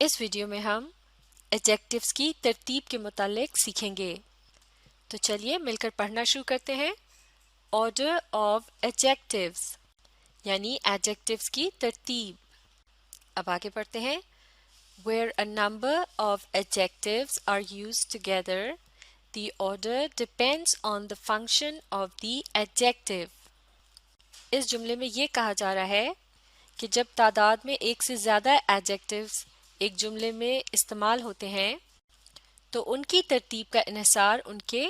इस वीडियो में हम एडजेक्टिव्स की तरतीब के मुतालिक सीखेंगे। तो चलिए मिलकर पढ़ना शुरू करते हैं। ऑर्डर ऑफ एडजेक्टिव्स यानी एडजेक्टिव्स की तरतीब। अब आगे पढ़ते हैं। Where a number of adjectives are used together, the order depends on the function of the adjective. इस जुमले में ये कहा जा रहा है कि जब तादाद में एक से ज़्यादा एडजेक्टिव्स एक जुमले में इस्तेमाल होते हैं तो उनकी तरतीब का इन्हिसार उनके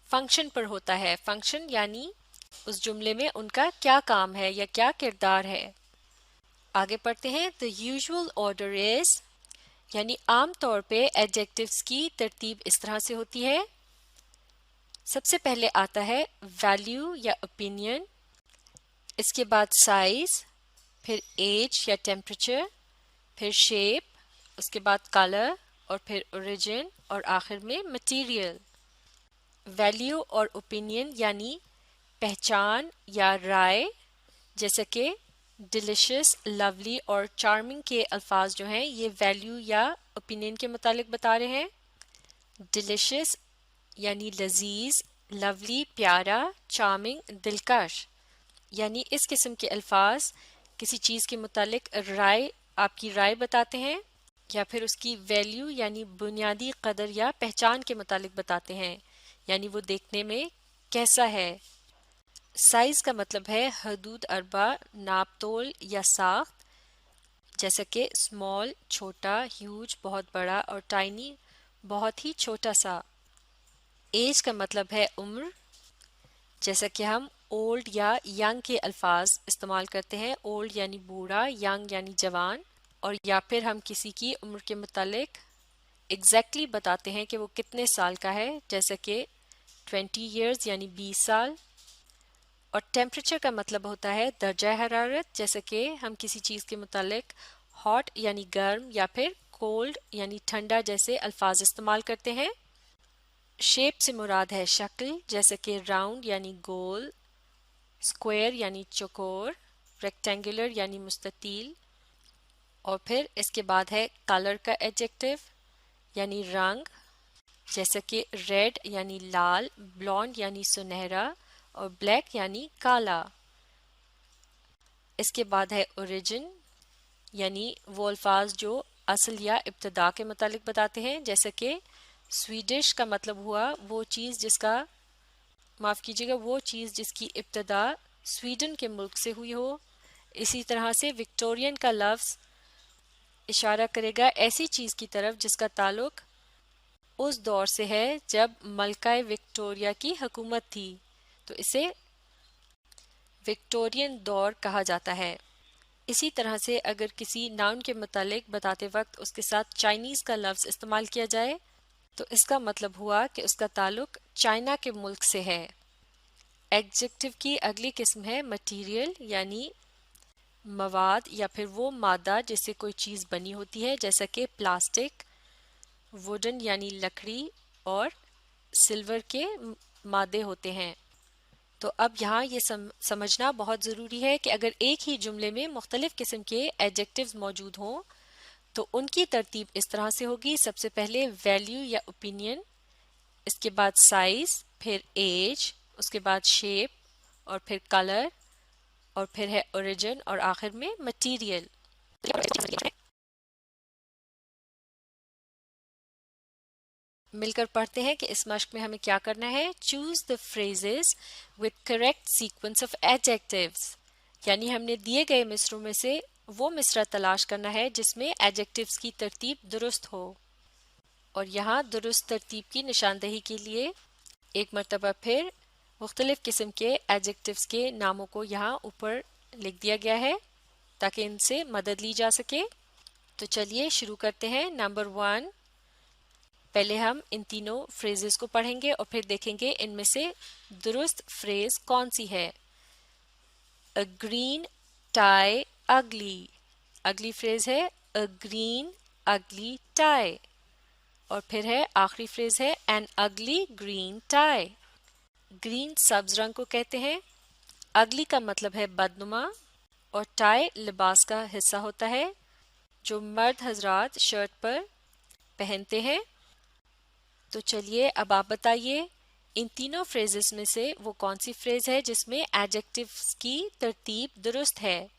फंक्शन पर होता है। फंक्शन यानी उस जुमले में उनका क्या काम है या क्या किरदार है। आगे पढ़ते हैं। द यूजुअल ऑर्डर इज यानी आम तौर पे एडजेक्टिव्स की तरतीब इस तरह से होती है। सबसे पहले आता है वैल्यू या ओपिनियन, इसके बाद साइज, फिर एज या टेम्परेचर, फिर शेप, उसके बाद कलर और फिर ओरिजिन और आखिर में मटेरियल। वैल्यू और ओपिनियन यानी पहचान या राय, जैसे कि डिलिशियस, लवली और चार्मिंग के अल्फाज जो हैं ये वैल्यू या ओपिनियन के मुतालिक बता रहे हैं। डिलिशियस यानी लजीज, लवली प्यारा, चार्मिंग दिलकश। यानी इस किस्म के अल्फाज किसी चीज़ के मुतालिक राय, आपकी राय बताते हैं या फिर उसकी वैल्यू यानी बुनियादी कदर या पहचान के मुतालिक बताते हैं, यानी वो देखने में कैसा है। साइज का मतलब है हदूद अरबा, नाप तोल या साख्त, जैसे कि स्मॉल छोटा, ह्यूज बहुत बड़ा और टाइनी बहुत ही छोटा सा। एज का मतलब है उम्र, जैसा कि हम ओल्ड या यंग के अल्फाज इस्तेमाल करते हैं। ओल्ड यानी बूढ़ा, यंग यानी जवान। और या फिर हम किसी की उम्र के मुतालिक एग्जैक्टली बताते हैं कि वो कितने साल का है, जैसे कि 20 ईयर्स यानी 20 साल। और टेम्परेचर का मतलब होता है दर्जा हरारत, जैसे कि हम किसी चीज़ के मुतालिक हॉट यानी गर्म या फिर कोल्ड यानी ठंडा जैसे अल्फाज इस्तेमाल करते हैं। शेप से मुराद है शक्ल, जैसे कि राउंड यानी गोल, स्क्वायर यानी चौकोर, रेक्टेंगुलर यानी मुस्ततील। और फिर इसके बाद है कलर का एडजेक्टिव यानी रंग, जैसे कि रेड यानी लाल, ब्लॉन्ड यानी सुनहरा और ब्लैक यानी काला। इसके बाद है ओरिजिन यानी वो अल्फाज जो असल या इब्तदा के मुतालिक बताते हैं, जैसे कि स्वीडिश का मतलब हुआ वो चीज़ जिसका, माफ़ कीजिएगा, वो चीज़ जिसकी इब्तदा स्वीडन के मुल्क से हुई हो। इसी तरह से विक्टोरियन का लफ्ज़ इशारा करेगा ऐसी चीज़ की तरफ जिसका ताल्लुक उस दौर से है जब मलकाए विक्टोरिया की हुकूमत थी, तो इसे विक्टोरियन दौर कहा जाता है। इसी तरह से अगर किसी नाउन के मुतालिक बताते वक्त उसके साथ चाइनीज़ का लफ्ज़ इस्तेमाल किया जाए तो इसका मतलब हुआ कि उसका ताल्लुक चाइना के मुल्क से है। एडजेक्टिव की अगली किस्म है मटीरियल यानी मवाद या फिर वो मादा जिससे कोई चीज़ बनी होती है, जैसा कि प्लास्टिक, वुडन यानी लकड़ी और सिल्वर के मादे होते हैं। तो अब यहाँ ये समझना बहुत ज़रूरी है कि अगर एक ही जुमले में मुख्तलिफ किस्म के एडजेक्टिव्स मौजूद हों तो उनकी तरतीब इस तरह से होगी। सबसे पहले वैल्यू या ओपिनियन, इसके बाद साइज, फिर एज, उसके बाद शेप और फिर कलर और फिर है ओरिजिन और आखिर में मटेरियल। मिलकर पढ़ते हैं कि इस मश्क में हमें क्या करना है। Choose the phrases with correct sequence of adjectives, यानी हमने दिए गए मिसरों में से वो मिसरा तलाश करना है जिसमें एडजेक्टिव्स की तरतीब दुरुस्त हो। और यहाँ दुरुस्त तरतीब की निशानदही के लिए एक मरतबा फिर मुख्तलिफ किस्म के एडजेक्टिव्स के नामों को यहाँ ऊपर लिख दिया गया है ताकि इनसे मदद ली जा सके। तो चलिए शुरू करते हैं। नंबर 1, पहले हम इन तीनों फ्रेजेस को पढ़ेंगे और फिर देखेंगे इनमें से दुरुस्त फ्रेज कौन सी है। अ ग्रीन टाई अगली, अगली फ्रेज है अ ग्रीन अगली टाई। और फिर है आखिरी फ्रेज है एन अगली ग्रीन टाई। ग्रीन सब्ज रंग को कहते हैं, अगली का मतलब है बदनुमा और टाई लिबास का हिस्सा होता है जो मर्द हजरात शर्ट पर पहनते हैं। तो चलिए अब आप बताइए इन तीनों फ्रेजेस में से वो कौन सी फ्रेज है जिसमें एडजेक्टिव्स की तरतीब दुरुस्त है।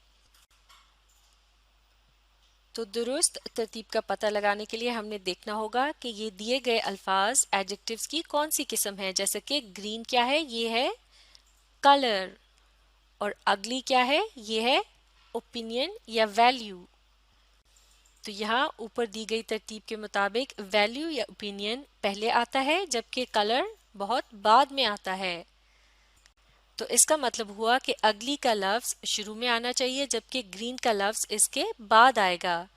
तो दुरुस्त तरतीब का पता लगाने के लिए हमने देखना होगा कि ये दिए गए अल्फाज एडजेक्टिव्स की कौन सी किस्म है। जैसे कि ग्रीन क्या है, ये है कलर, और अगली क्या है, ये है ओपिनियन या वैल्यू। तो यहाँ ऊपर दी गई तरतीब के मुताबिक वैल्यू या ओपिनियन पहले आता है जबकि कलर बहुत बाद में आता है। तो इसका मतलब हुआ कि अगली का लफ्ज शुरू में आना चाहिए जबकि ग्रीन का लफ्ज इसके बाद आएगा।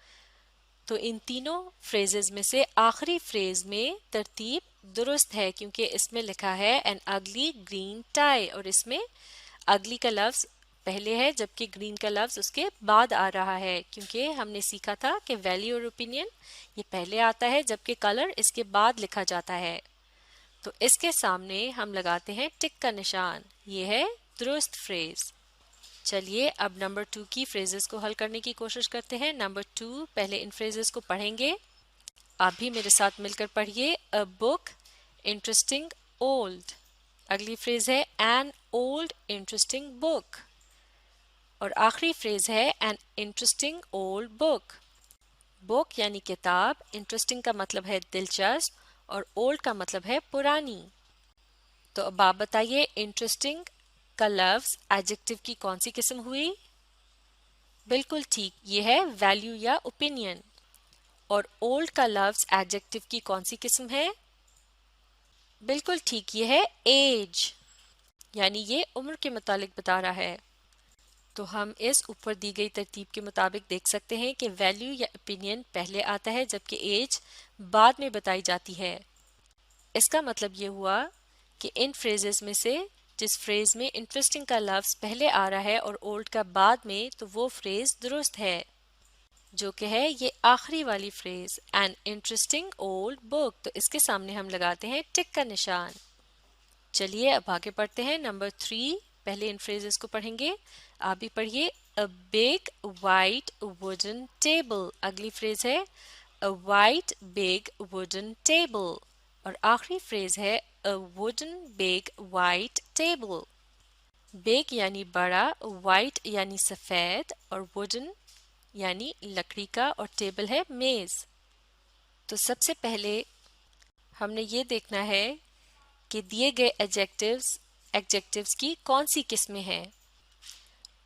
तो इन तीनों फ्रेजेस में से आखिरी फ्रेज में तरतीब दुरुस्त है क्योंकि इसमें लिखा है एन अगली ग्रीन टाई, और इसमें अगली का लफ्ज पहले है जबकि ग्रीन का लफ्ज उसके बाद आ रहा है क्योंकि हमने सीखा था कि वैल्यू और ओपिनियन ये पहले आता है जबकि कलर इसके बाद लिखा जाता है। तो इसके सामने हम लगाते हैं टिक का निशान, ये है दुरुस्त फ्रेज। चलिए अब नंबर 2 की फ्रेजेस को हल करने की कोशिश करते हैं। नंबर 2, पहले इन फ्रेजेस को पढ़ेंगे। आप भी मेरे साथ मिलकर पढ़िए। A book interesting old. अगली फ्रेज है एन ओल्ड इंटरेस्टिंग बुक, और आखिरी फ्रेज है an interesting old book. Book यानी किताब, इंटरेस्टिंग का मतलब है दिलचस्प और ओल्ड का मतलब है पुरानी। तो अब आप बताइए इंटरेस्टिंग का लफ्ज एडजेक्टिव की कौन सी किस्म हुई। बिल्कुल ठीक, ये है वैल्यू या ओपिनियन। और ओल्ड का लफ्ज एडजेक्टिव की कौन सी किस्म है। बिल्कुल ठीक, ये है एज, यानी ये उम्र के मुतालिक बता रहा है। तो हम इस ऊपर दी गई तरतीब के मुताबिक देख सकते हैं कि वैल्यू या ओपिनियन पहले आता है जबकि एज बाद में बताई जाती है। इसका मतलब ये हुआ कि इन फ्रेजेस में से जिस फ्रेज में इंटरेस्टिंग का लफ्ज पहले आ रहा है और ओल्ड का बाद में, तो वो फ्रेज दुरुस्त है, जो कि है ये आखिरी वाली phrase an interesting old book. तो इसके सामने हम लगाते हैं टिक का निशान। चलिए अब आगे पढ़ते हैं। नंबर 3, पहले इन फ्रेजेस को पढ़ेंगे, आप भी पढ़िए। A big white wooden table. अगली फ्रेज है अ वाइट बिग वुडन टेबल, और आखिरी फ्रेज है a wooden big white table. Big यानी बड़ा, वाइट यानी सफेद, और वुडन यानी लकड़ी का, और टेबल है मेज। तो सबसे पहले हमने ये देखना है कि दिए गए एडजेक्टिव्स की कौन सी किस्में हैं।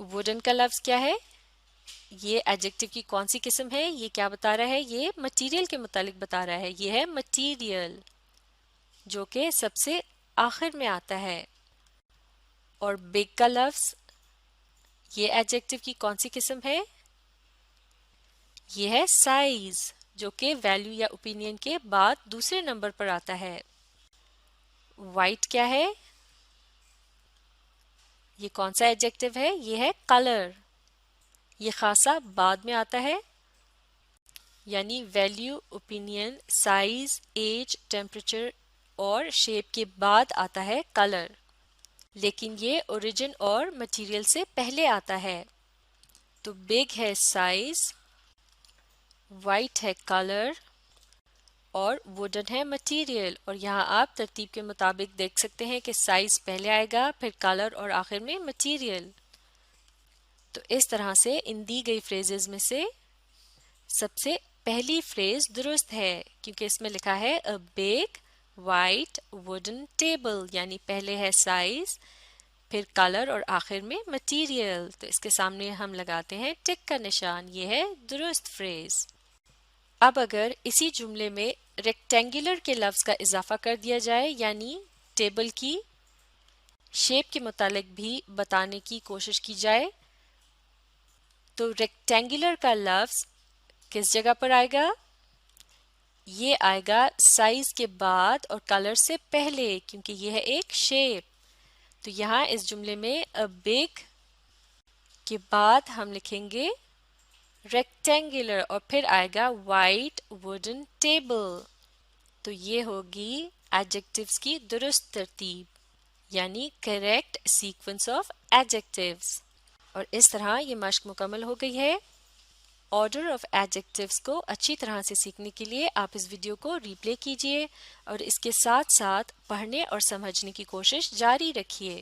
वुडन का लफ्ज क्या है, ये एडजेक्टिव की कौन सी किस्म है, ये क्या बता रहा है, ये मटेरियल के मुतालिक बता रहा है। ये है मटेरियल, जो कि सबसे आखिर में आता है। और बिग का लफ्ज, ये एडजेक्टिव की कौन सी किस्म है, ये है साइज, जो कि वैल्यू या ओपिनियन के बाद दूसरे नंबर पर आता है। वाइट क्या है, ये कौन सा एडजेक्टिव है, ये है कलर, ये खासा बाद में आता है। यानी value, opinion, size, age, temperature और शेप के बाद आता है कलर, लेकिन ये ओरिजिन और मटेरियल से पहले आता है। तो बिग है साइज, वाइट है कलर, और वुडन है मटेरियल। और यहाँ आप तरतीब के मुताबिक देख सकते हैं कि साइज पहले आएगा, फिर कलर, और आखिर में मटेरियल। तो इस तरह से इन दी गई फ्रेजेस में से सबसे पहली फ्रेज दुरुस्त है क्योंकि इसमें लिखा है a big white wooden table, यानी पहले है साइज, फिर कलर, और आखिर में मटेरियल। तो इसके सामने हम लगाते हैं टिक का निशान, ये है दुरुस्त फ्रेज। अब अगर इसी जुमले में रेक्टेंगुलर के लफ्ज का इजाफा कर दिया जाए, यानी टेबल की शेप के मुतालिक भी बताने की कोशिश की जाए, तो रेक्टेंगुलर का लफ्ज किस जगह पर आएगा, ये आएगा साइज के बाद और कलर से पहले, क्योंकि ये है एक शेप। तो यहाँ इस जुमले में अ बिग के बाद हम लिखेंगे रेक्टेंगुलर, और फिर आएगा वाइट वुडन टेबल। तो ये होगी एडजेक्टिव्स की दुरुस्त तरतीब, यानी करेक्ट सीक्वेंस ऑफ एडजेक्टिव्स। और इस तरह ये मश्क मुकम्मल हो गई है। آرڈر آف ایڈجیکٹیوز کو اچھی طرح سے سیکھنے کے لیے آپ اس ویڈیو کو ریپلے کیجیے اور اس کے ساتھ ساتھ پڑھنے اور سمجھنے کی کوشش جاری رکھیے۔